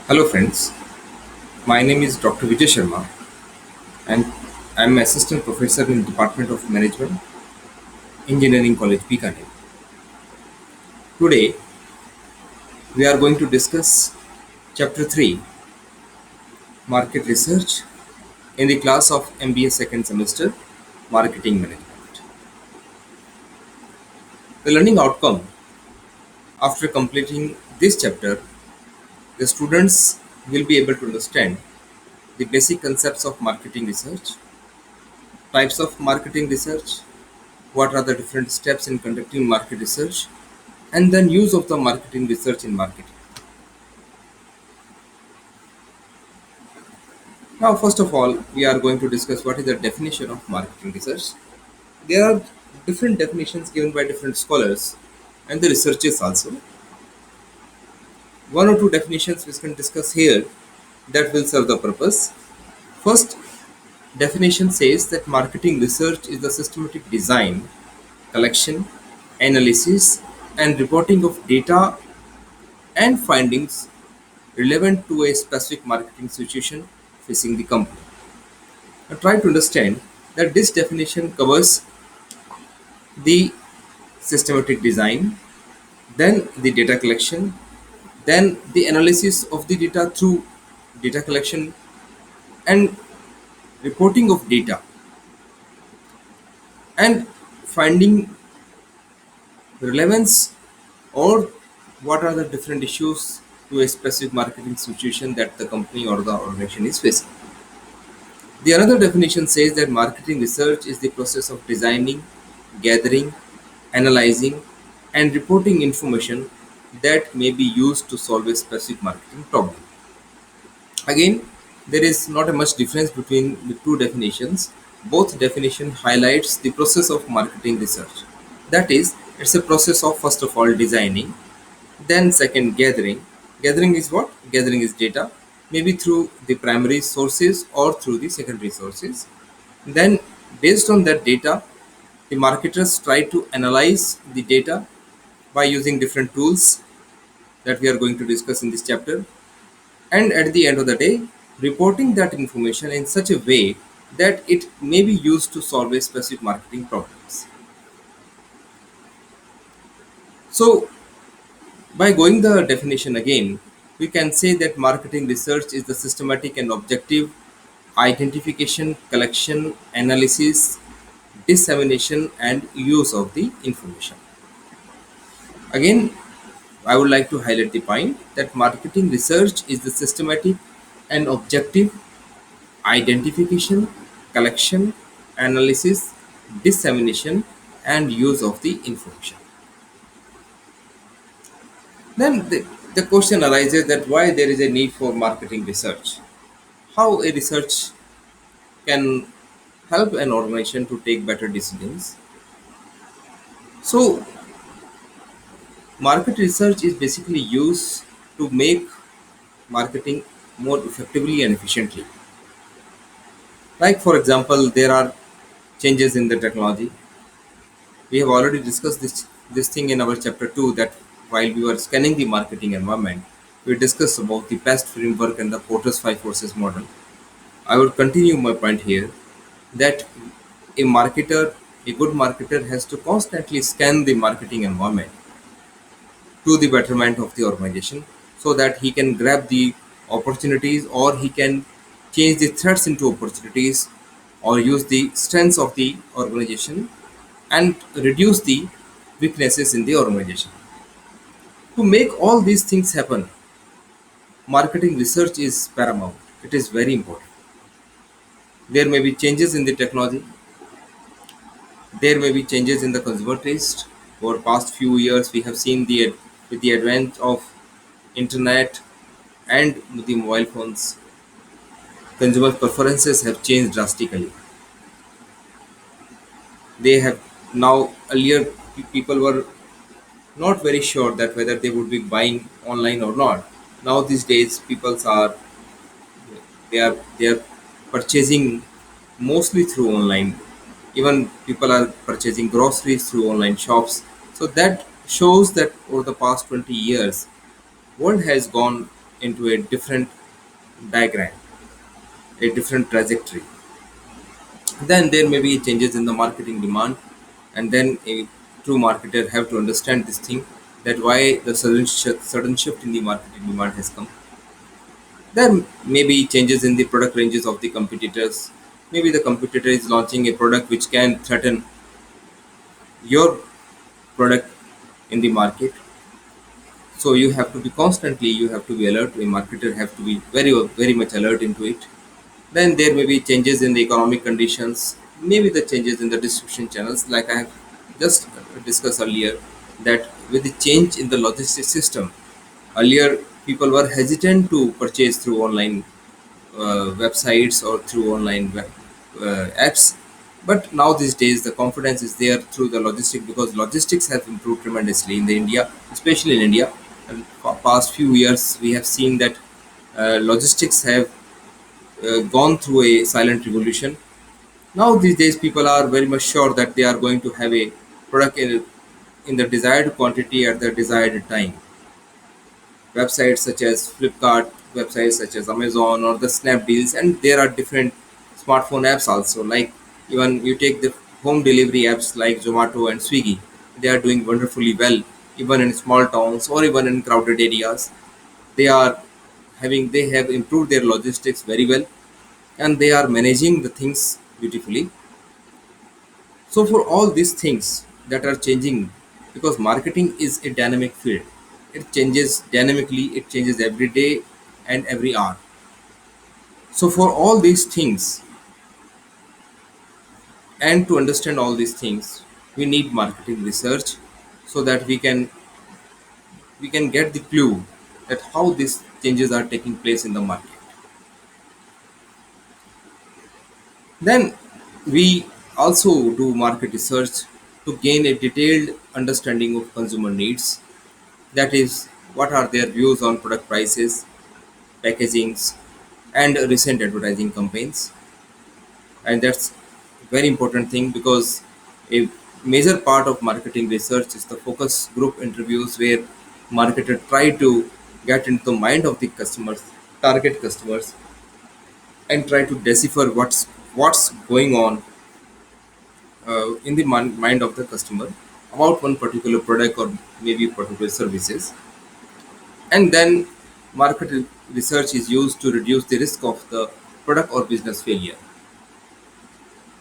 Hello friends, my name is Dr. Vijay Sharma and I am Assistant Professor in Department of Management, Engineering College, Bikaner. Today we are going to discuss Chapter 3, Market Research in the class of MBA second semester, Marketing Management. The learning outcome after completing this chapter, the students will be able to understand the basic concepts of marketing research, types of marketing research, what are the different steps in conducting market research, and then use of the marketing research in marketing. Now, first of all, we are going to discuss what is the definition of marketing research. There are different definitions given by different scholars and the researchers also. One or two definitions we can discuss here that will serve the purpose. First definition says that marketing research is the systematic design, collection, analysis, and reporting of data and findings relevant to a specific marketing situation facing the company. Now, try to understand that this definition covers the systematic design, then the data collection, then the analysis of the data through data collection and reporting of data, and finding relevance or what are the different issues to a specific marketing situation that the company or the organization is facing. The another definition says that marketing research is the process of designing, gathering, analyzing, and reporting information that may be used to solve a specific marketing problem. Again, there is not a much difference between the two definitions. Both definition highlights the process of marketing research. That is, it's a process of first of all designing, then second gathering. Gathering is what? Gathering is data, maybe through the primary sources or through the secondary sources. Then based on that data, the marketers try to analyze the data by using different tools that we are going to discuss in this chapter. And at the end of the day, reporting that information in such a way that it may be used to solve a specific marketing problems. So by going the definition again, we can say that marketing research is the systematic and objective identification, collection, analysis, dissemination, and use of the information. Again, I would like to highlight the point that marketing research is the systematic and objective identification, collection, analysis, dissemination, and use of the information. Then the question arises that why there is a need for marketing research. How a research can help an organization to take better decisions. So, market research is basically used to make marketing more effectively and efficiently. Like, for example, there are changes in the technology. We have already discussed this thing in our chapter 2 that while we were scanning the marketing environment, we discussed about the best framework and the Porter's five forces model. I would continue my point here that a marketer, a good marketer has to constantly scan the marketing environment to the betterment of the organization so that he can grab the opportunities or he can change the threats into opportunities or use the strengths of the organization and reduce the weaknesses in the organization. To make all these things happen, marketing research is paramount. It is very important. There may be changes in the technology, there may be changes in the consumer taste. Over past few years, we have seen the with the advent of internet and the mobile phones, consumer preferences have changed drastically. They have now earlier people were not very sure that whether they would be buying online or not. Now these days, people are they are purchasing mostly through online. Even people are purchasing groceries through online shops. So that shows that over the past 20 years, world has gone into a different diagram, a different trajectory. Then there may be changes in the marketing demand, and then a true marketer have to understand this thing, that why the sudden shift in the marketing demand has come. There may be changes in the product ranges of the competitors. Maybe the competitor is launching a product which can threaten your product in the market. So you have to be constantly, you have to be alert. A marketer have to be very much alert into it. Then there may be changes in the economic conditions, maybe the changes in the distribution channels, like I have just discussed earlier, that with the change in the logistics system, earlier people were hesitant to purchase through online websites or through online apps. But now these days, the confidence is there through the logistics, because logistics have improved tremendously in the India, especially in India. And for past few years, we have seen that logistics have gone through a silent revolution. Now these days, people are very much sure that they are going to have a product in the desired quantity at the desired time. Websites such as Flipkart, websites such as Amazon or the Snapdeals, and there are different smartphone apps also. Like even you take the home delivery apps like Zomato and Swiggy, they are doing wonderfully well, even in small towns or even in crowded areas. They are they have improved their logistics very well, and they are managing the things beautifully. So for all these things that are changing, because marketing is a dynamic field, it changes dynamically, it changes every day and every hour. So for all these things, and to understand all these things, we need marketing research, so that we can get the clue that how these changes are taking place in the market. Then we also do market research to gain a detailed understanding of consumer needs. That is, what are their views on product prices, packagings, and recent advertising campaigns. And that's very important thing, because a major part of marketing research is the focus group interviews, where marketer try to get into the mind of the customers, target customers, and try to decipher what's going on in the mind of the customer about one particular product or maybe particular services. And then market research is used to reduce the risk of the product or business failure.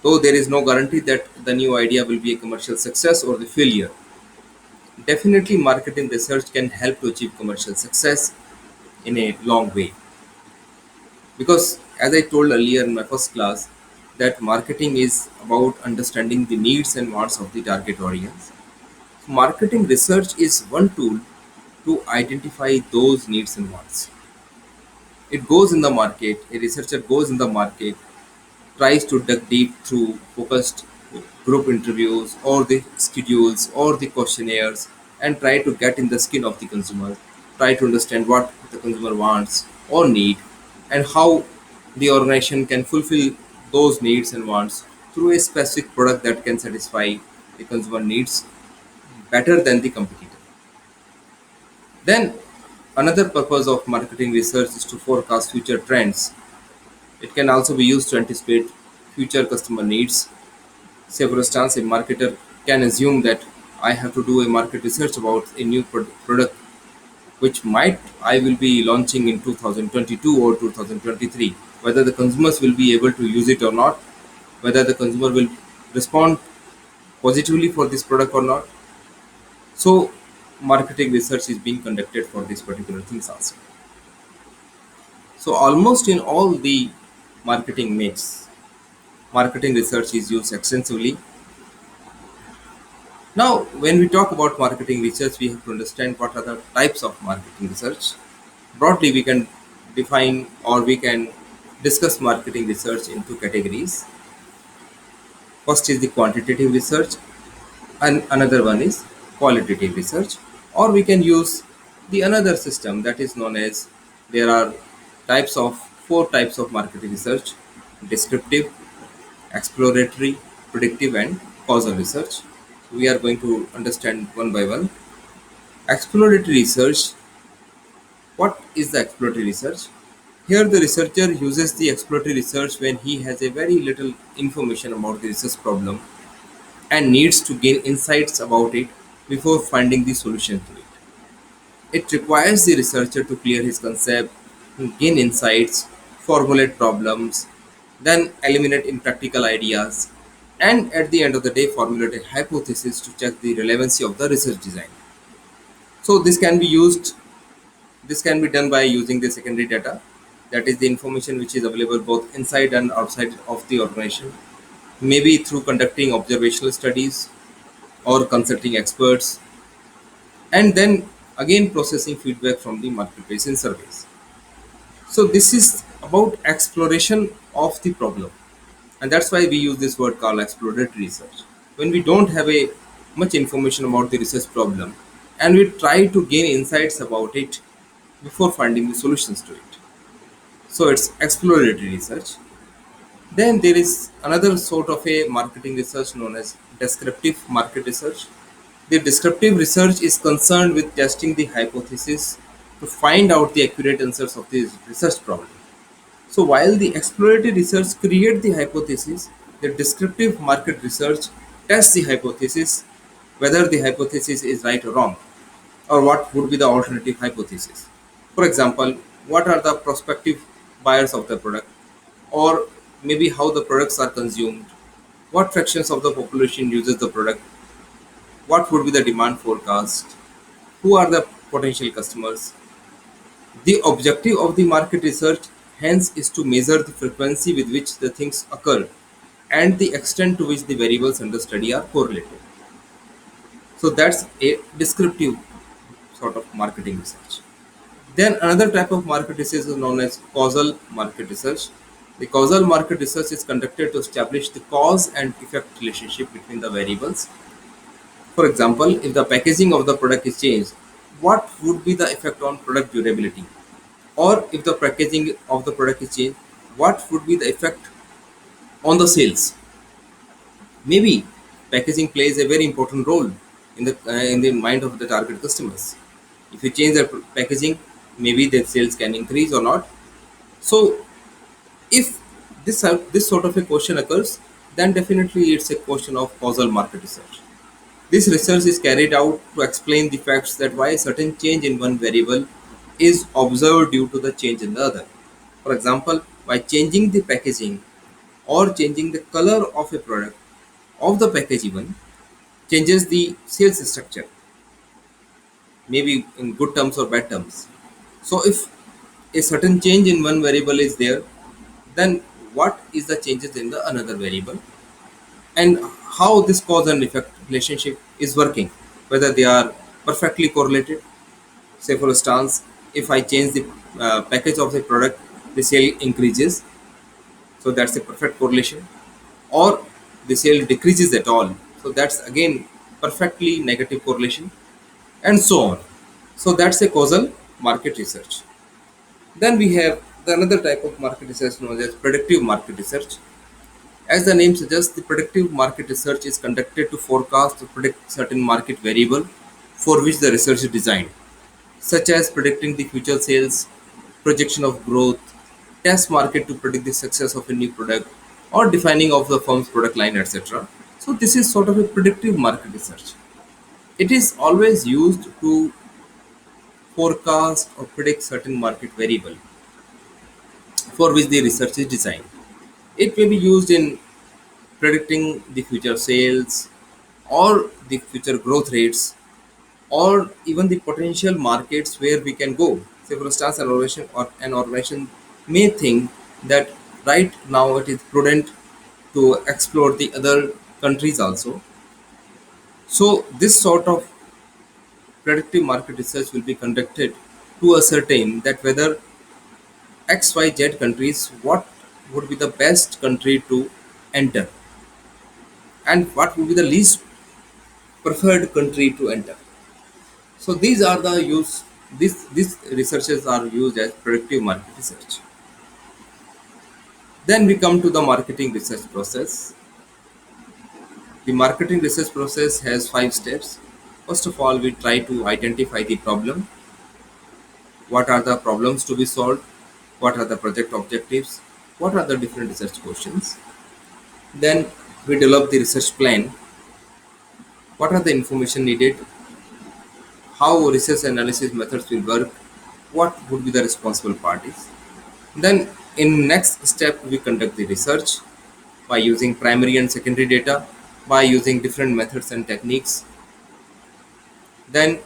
Though there is no guarantee that the new idea will be a commercial success or the failure, definitely marketing research can help to achieve commercial success in a long way. Because as I told earlier in my first class, that marketing is about understanding the needs and wants of the target audience. Marketing research is one tool to identify those needs and wants. It goes in the market, a researcher goes in the market, tries to dig deep through focused group interviews or the schedules or the questionnaires, and try to get in the skin of the consumer, try to understand what the consumer wants or need, and how the organization can fulfill those needs and wants through a specific product that can satisfy the consumer needs better than the competitor. Then another purpose of marketing research is to forecast future trends. It can also be used to anticipate future customer needs. Say, for instance, a marketer can assume that I have to do a market research about a new product which might I will be launching in 2022 or 2023. Whether the consumers will be able to use it or not, whether the consumer will respond positively for this product or not. So, marketing research is being conducted for these particular things also. So, almost in all the marketing mix, marketing research is used extensively. Now, when we talk about marketing research, we have to understand what are the types of marketing research. Broadly, we can define or we can discuss marketing research into categories. First is the quantitative research, and another one is qualitative research. Or we can use the another system that is known as, there are types of four types of marketing research: descriptive, exploratory, predictive, and causal research. We are going to understand one by one. Exploratory research What is the exploratory research? Here, the researcher uses the exploratory research when he has a very little information about the research problem and needs to gain insights about it before finding the solution to it. It requires the researcher to clear his concept, gain insights, formulate problems, then eliminate impractical ideas, and at the end of the day, formulate a hypothesis to check the relevancy of the research design. So this can be done by using the secondary data, that is the information which is available both inside and outside of the organization, maybe through conducting observational studies or consulting experts, and then again processing feedback from the marketplace in surveys. So this is about exploration of the problem, and that's why we use this word called exploratory research. When we don't have a much information about the research problem, and we try to gain insights about it before finding the solutions to it. So it's exploratory research. Then there is another sort of a marketing research known as descriptive market research. The descriptive research is concerned with testing the hypothesis to find out the accurate answers of the research problem. So while the exploratory research creates the hypothesis, the descriptive market research tests the hypothesis whether the hypothesis is right or wrong, or what would be the alternative hypothesis. For example, what are the prospective buyers of the product, or maybe how the products are consumed, what fractions of the population uses the product, what would be the demand forecast, who are the potential customers. The objective of the market research, hence, is to measure the frequency with which the things occur and the extent to which the variables under study are correlated. So that's a descriptive sort of marketing research. Then another type of market research is known as causal market research. The causal market research is conducted to establish the cause and effect relationship between the variables. For example, if the packaging of the product is changed, what would be the effect on product durability? Or if the packaging of the product is changed, what would be the effect on the sales? Maybe packaging plays a very important role in the mind of the target customers. If you change the packaging, maybe the sales can increase or not. So if this sort of a question occurs, then definitely it's a question of causal market research. This research is carried out to explain the facts that why a certain change in one variable is observed due to the change in the other. For example, by changing the packaging or changing the color of a product of the package even changes the sales structure, maybe in good terms or bad terms. So if a certain change in one variable is there, then what is the changes in the another variable, and how this cause and effect relationship is working, whether they are perfectly correlated. Say for instance, if I change the package of the product, the sale increases, so that's a perfect correlation, or the sale decreases at all, so that's again perfectly negative correlation, and so on. So that's a causal market research. Then we have the another type of market research known as predictive market research. As the name suggests, the predictive market research is conducted to forecast or predict certain market variable for which the research is designed, such as predicting the future sales, projection of growth, test market to predict the success of a new product, or defining of the firm's product line, etc. So this is sort of a predictive market research. It is always used to forecast or predict certain market variable for which the research is designed. It may be used in predicting the future sales or the future growth rates or even the potential markets where we can go. Say for instance, an organization may think that right now it is prudent to explore the other countries also. So this sort of predictive market research will be conducted to ascertain that whether XYZ countries, what would be the best country to enter and what would be the least preferred country to enter. So these are the use these researches are used as predictive market research. Then we come to the marketing research process. The marketing research process has 5 steps. First of all, we try to identify the problem. what are the problems to be solved, what are the project objectives, what are the different research questions. Then we develop the research plan, what are the information needed, how research analysis methods will work, what would be the responsible parties. Then in next step we conduct the research by using primary and secondary data, by using different methods and techniques. Then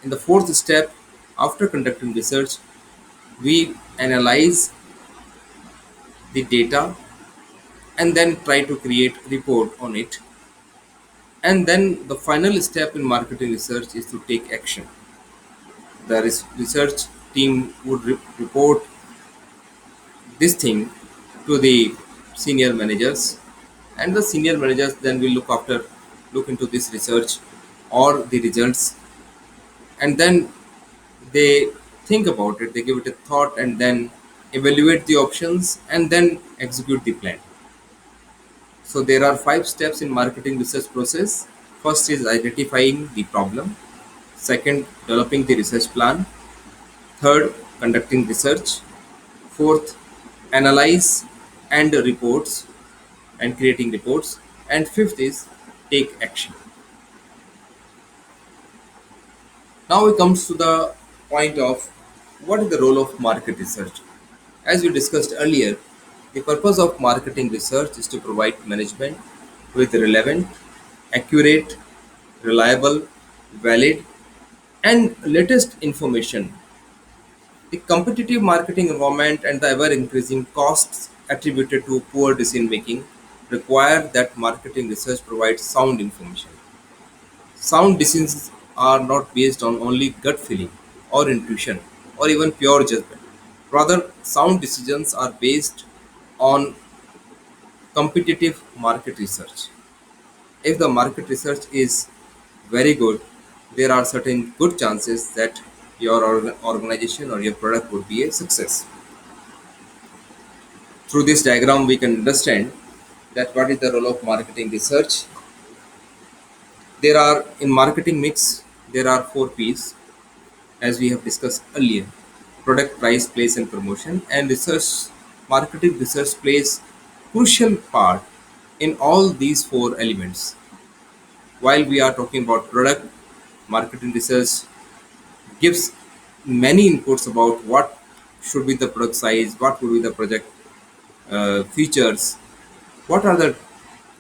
in the fourth step, after conducting research, we analyze the data and then try to create report on it. And then the final step in marketing research is to take action. The research team would report this thing to the senior managers, and the senior managers then will look into this research or the results, and then they think about it, they give it a thought, and then evaluate the options and then execute the plan. So there are 5 steps in marketing research process. First is identifying the problem. Second, developing the research plan. Third, conducting research. Fourth, analyze and reports and creating reports. And fifth is take action. Now it comes to the point of what is the role of market research. As we discussed earlier, the purpose of marketing research is to provide management with relevant, accurate, reliable, valid, and latest information. The competitive marketing environment and the ever increasing costs attributed to poor decision making require that marketing research provides sound information. Sound decisions are not based on only gut feeling or intuition or even pure judgment. Rather, sound decisions are based on competitive market research. If the market research is very good, there are certain good chances that your organization or your product would be a success. Through this diagram, we can understand that what is the role of marketing research. There are in marketing mix, there are 4 P's as we have discussed earlier: product, price, place, and promotion. And research, marketing research plays crucial part in all these 4 elements. While we are talking about product, marketing research gives many inputs about what should be the product size, what would be the project features, what are the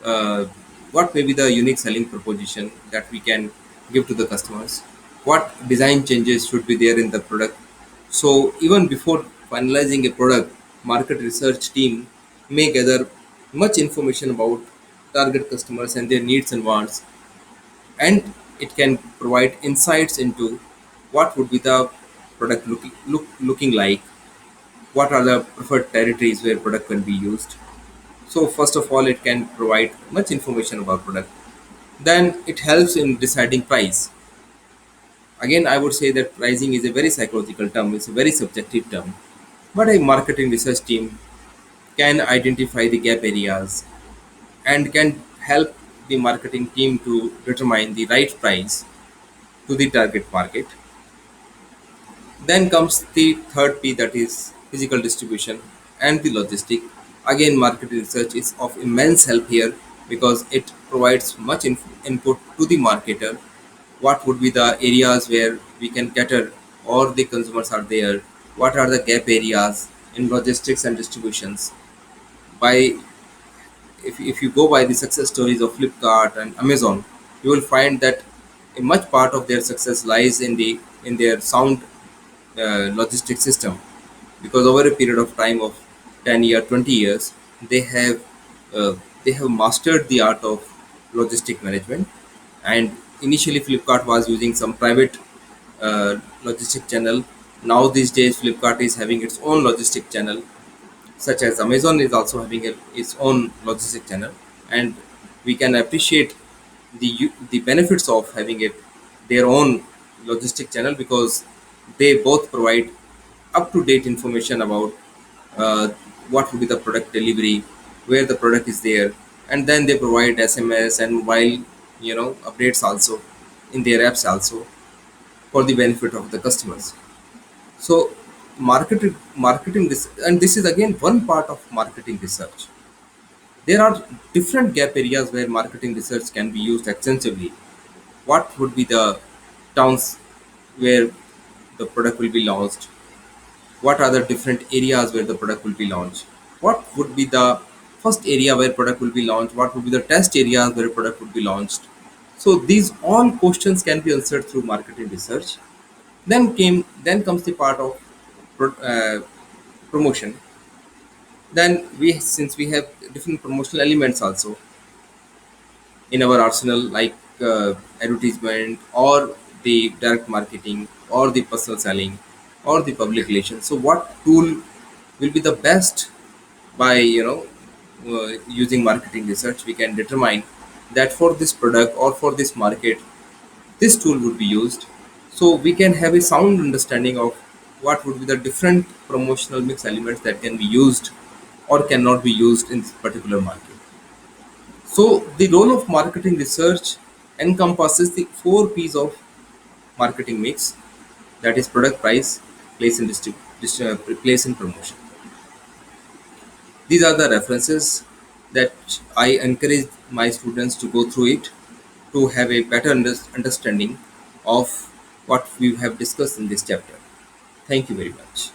uh, what may be the unique selling proposition that we can give to the customers, what design changes should be there in the product. So even before finalizing a product, market research team may gather much information about target customers and their needs and wants, and it can provide insights into what would be the product looking like, what are the preferred territories where product can be used. So first of all, it can provide much information about product. Then it helps in deciding price. Again, I would say that pricing is a very psychological term, it's a very subjective term. But a marketing research team can identify the gap areas and can help the marketing team to determine the right price to the target market. Then comes the third P, that is physical distribution and the logistic. Again, market research is of immense help here because it provides much input to the marketer. What would be the areas where we can cater or the consumers are there? What are the gap areas in logistics and distributions? By if you go by the success stories of Flipkart and Amazon, you will find that a much part of their success lies in their sound logistic system, because over a period of time of 10 years, 20 years, they have they have mastered the art of logistic management. And initially Flipkart was using some private logistic channel. Now these days Flipkart is having its own logistic channel, such as Amazon is also having its own logistic channel. And we can appreciate the benefits of having their own logistic channel, because they both provide up to date information about uh, what would be the product delivery, where the product is there, and then they provide SMS and mobile updates also in their apps also for the benefit of the customers. So and this is again one part of marketing research. There are different gap areas where marketing research can be used extensively. What would be the towns where the product will be launched? What are the different areas where the product will be launched? What would be the first area where product will be launched? What would be the test areas where product would be launched? So these all questions can be answered through marketing research. Then comes the part of promotion. Then we, since we have different promotional elements also in our arsenal, like advertisement or the direct marketing or the personal selling or the public relations. So what tool will be the best? By using marketing research, we can determine that for this product or for this market, this tool would be used. So we can have a sound understanding of what would be the different promotional mix elements that can be used or cannot be used in this particular market. So the role of marketing research encompasses the four P's of marketing mix, that is product, price, place, and place and promotion. These are the references that I encourage my students to go through it to have a better understanding of what we have discussed in this chapter. Thank you very much.